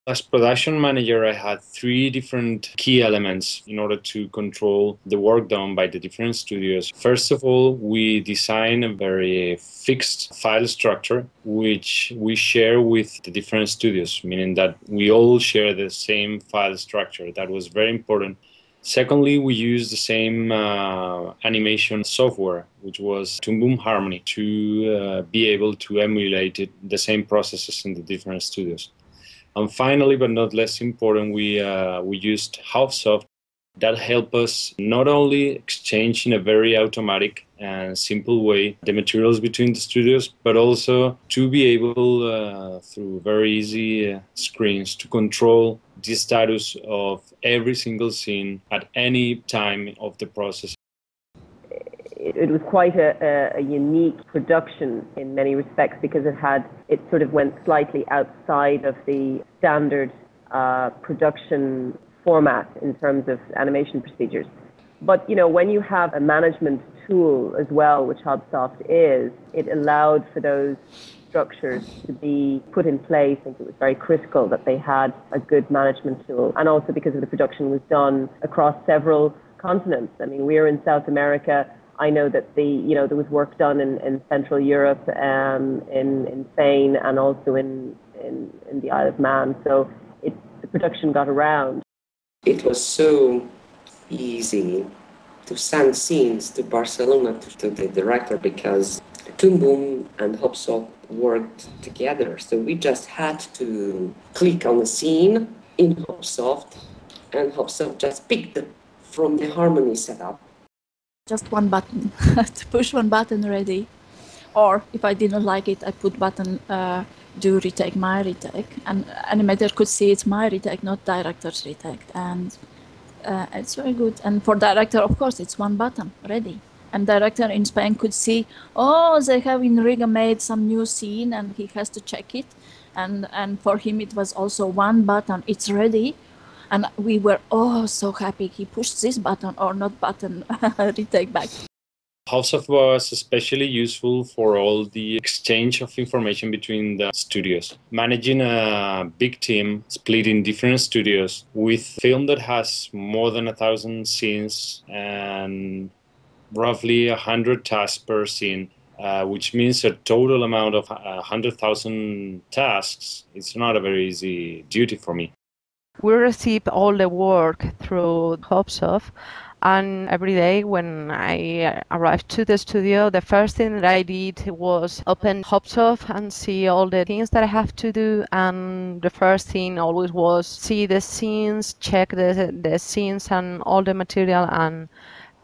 As production manager, I had three different key elements in order to control the work done by the different studios. First of all, we design a very fixed file structure, which we share with the different studios, meaning that we all share the same file structure. That was very important. Secondly, we use the same animation software, which was ToonBoom Harmony, to be able to emulate the same processes in the different studios. And finally, but not less important, we used HoBSoft. That helped us not only exchange in a very automatic and simple way the materials between the studios, but also to be able, through very easy screens, to control the status of every single scene at any time of the process. It was quite a unique production in many respects because it sort of went slightly outside of the standard production format in terms of animation procedures. But, you know, when you have a management tool as well, which HoBSoft is, it allowed for those structures to be put in place. I think it was very critical that they had a good management tool. And also because of the production was done across several continents. I mean, we're in South America. I know that there was work done in Central Europe, in Spain, and also in the Isle of Man. So the production got around. It was so easy to send scenes to Barcelona to the director because ToonBoom and HoBSoft worked together. So we just had to click on the scene in HoBSoft, and HoBSoft just picked it from the Harmony setup. Just one button, to push one button ready. Or if I didn't like it, I put button do retake, my retake. And animator could see it's my retake, not director's retake. And it's very good. And for director, of course, it's one button ready. And director in Spain could see, oh, they have in Riga made some new scene and he has to check it. And for him, it was also one button, it's ready. And we were so happy he pushed this button or not button, retake back. HoBSoft was especially useful for all the exchange of information between the studios. Managing a big team split in different studios with film that has more than 1,000 scenes and roughly 100 tasks per scene, which means a total amount of 100,000 tasks. It's not a very easy duty for me. We receive all the work through HoBSoft, and every day when I arrived to the studio, the first thing that I did was open HoBSoft and see all the things that I have to do. And the first thing always was see the scenes, check the scenes and all the material, and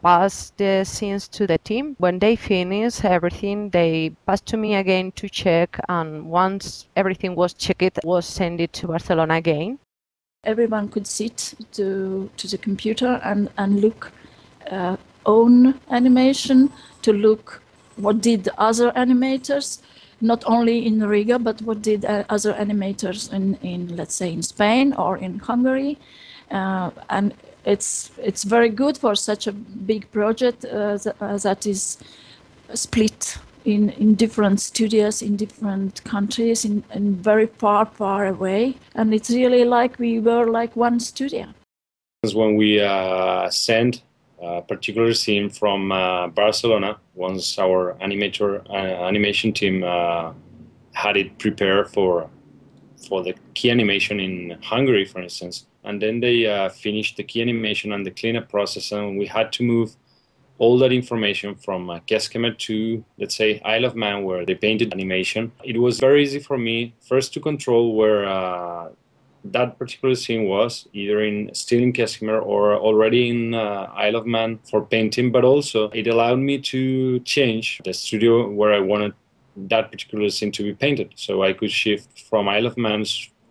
pass the scenes to the team. When they finish everything, they pass to me again to check, and once everything was checked, was sent it to Barcelona again. Everyone could sit to the computer and look own animation, to look what did the other animators, not only in Riga, but what did other animators in let's say in Spain or in Hungary. And it's very good for such a big project that is split in different studios, in different countries, in very far away. And it's really like we were like one studio. When we sent a particular scene from Barcelona, once our animation team had it prepared for the key animation in Hungary, for instance, and then they finished the key animation and the cleanup process, and we had to move all that information from Keskhemet to, let's say, Isle of Man, where they painted animation. It was very easy for me, first to control where that particular scene was, either still in Keskhemet or already in Isle of Man for painting, but also it allowed me to change the studio where I wanted that particular scene to be painted. So I could shift from Isle of Man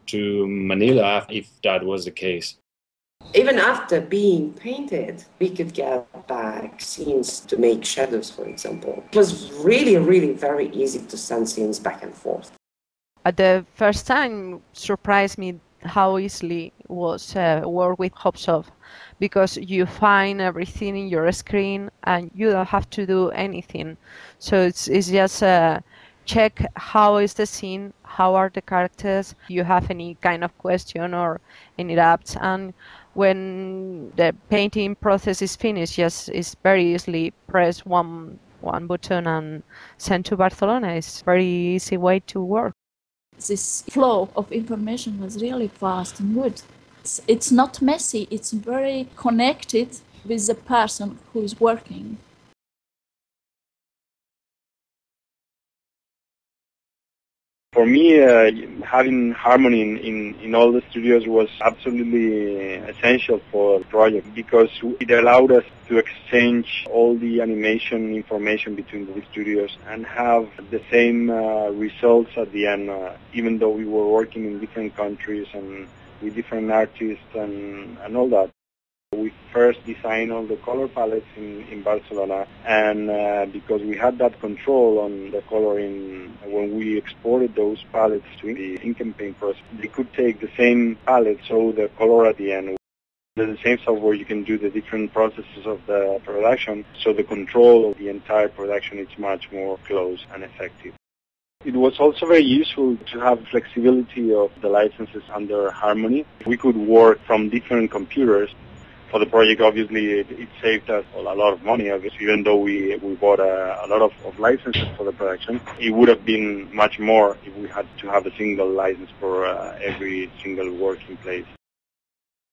to Manila if that was the case. Even after being painted, we could get back scenes to make shadows, for example. It was really, really very easy to send scenes back and forth. At the first time, surprised me how easily it was work with HoBSoft, because you find everything in your screen and you don't have to do anything. So it's just check how is the scene, how are the characters, you have any kind of question or any doubts. And when the painting process is finished, just it's very easily press one button and send to Barcelona. It's a very easy way to work. This flow of information was really fast and good. It's not messy, it's very connected with the person who is working. For me, having harmony in all the studios was absolutely essential for the project because it allowed us to exchange all the animation information between the studios and have the same results at the end, even though we were working in different countries and with different artists and all that. We first designed all the color palettes in Barcelona, and because we had that control on the coloring, when we exported those palettes to the ink and paint process, they could take the same palette, so the color at the end. With the same software, you can do the different processes of the production, so the control of the entire production is much more close and effective. It was also very useful to have flexibility of the licenses under Harmony. We could work from different computers. For the project, obviously, it saved us a lot of money, obviously, even though we bought a lot of licenses for the production. It would have been much more if we had to have a single license for every single working place.